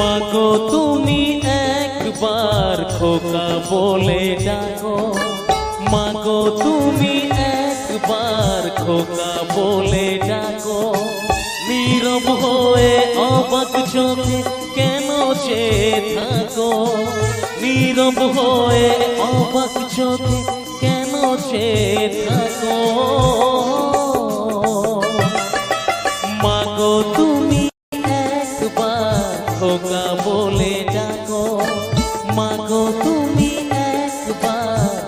মাগো তুমি একবার খোকা বলে ডাকো, মাগো তুমি একবার খোকা বলে ডাকো। নীরব হয়ে অবাক চোখে কেন চেয়ে থাকো, নীরব হয়ে অবাক চোখে কেন চেয়ে থাকো। মাগো তুমি একবার খোকা বলে ডাকো, মাগো তুমি একবার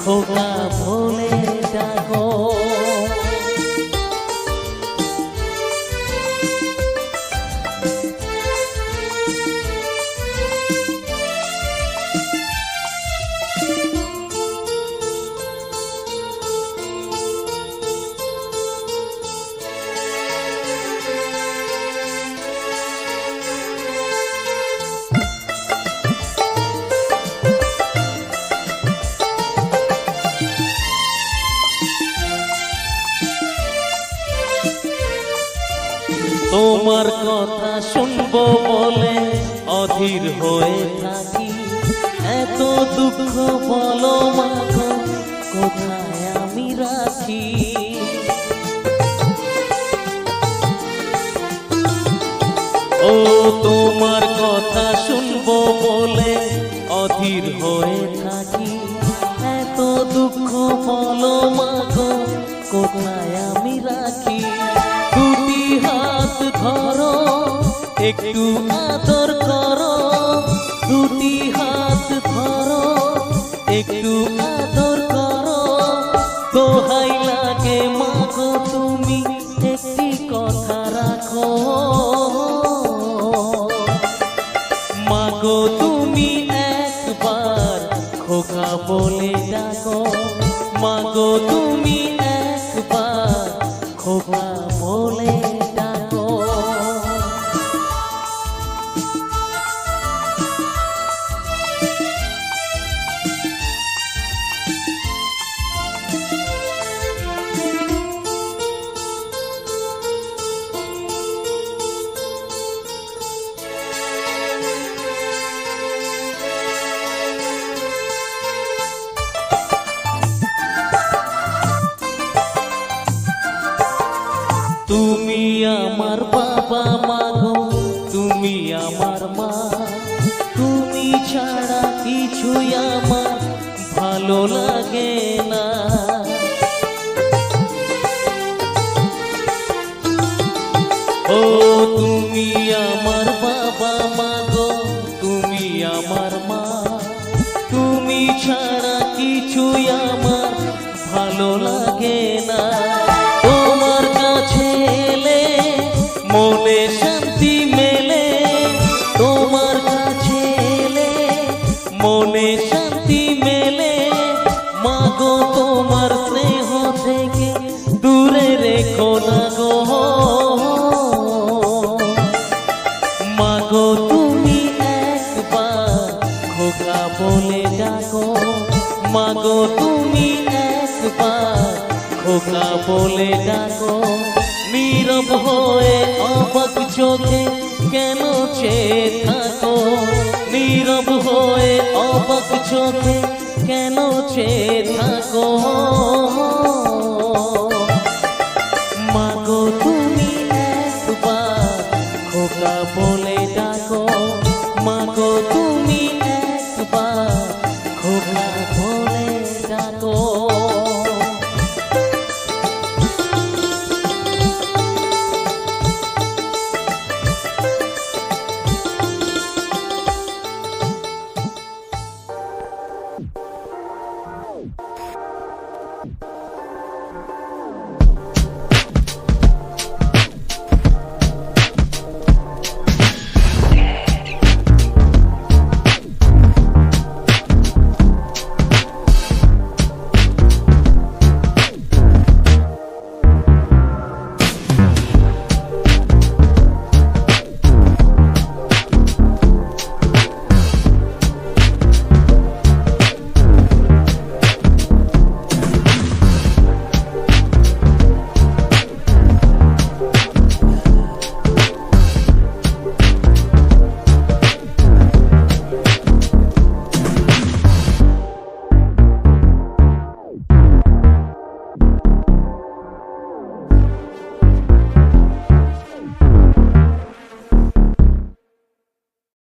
খোকা বলে ডাকো। তোমার কথা শুনবো বলে অধীর হয়ে থাকি, এত দুঃখ বলো মাগো কোথায় আমি রাখি। ও তোমার কথা শুনবো বলে অধীর হয়ে থাকি, এত দুঃখ বলো মাগো কোথায় আমি রাখি। দুটি হাত ধরো একটু আদর করো, দুটি হাত ধরো একটু আদর করো। দোহাই লাগে মাগো তুমি একটি কথা রাখো, মাগো তুমি একবার খোকা বলে ডাকো, মাগো তুমি একবার খোকা বলে ডাকো। তুমি আমার বাবা মাগো তুমি আমার মা, তুমি ছাড়া কিছুই আমার ভালো লাগে না। ও তুমি আমার বাবা মাগো তুমি আমার মা, তুমি ছাড়া কিছুই আমার ভালো লাগে না। তোমার কাছে এলে মনে শান্তি মেলে, তোমার কাছে এলে মনে শান্তি মেলে। মাগো তোমার স্নেহ থেকে দূরে রেখো না গো, মাগো তুমি একবার খোকা বলে ডাকো, মাগো তুমি একবার খোকা বলে ডাকো। নীরব হয়ে অবাক চোখে কেন চেয়ে থাকো, নীরব হয়ে অবাক চোখে কেন চেয়ে থাকো।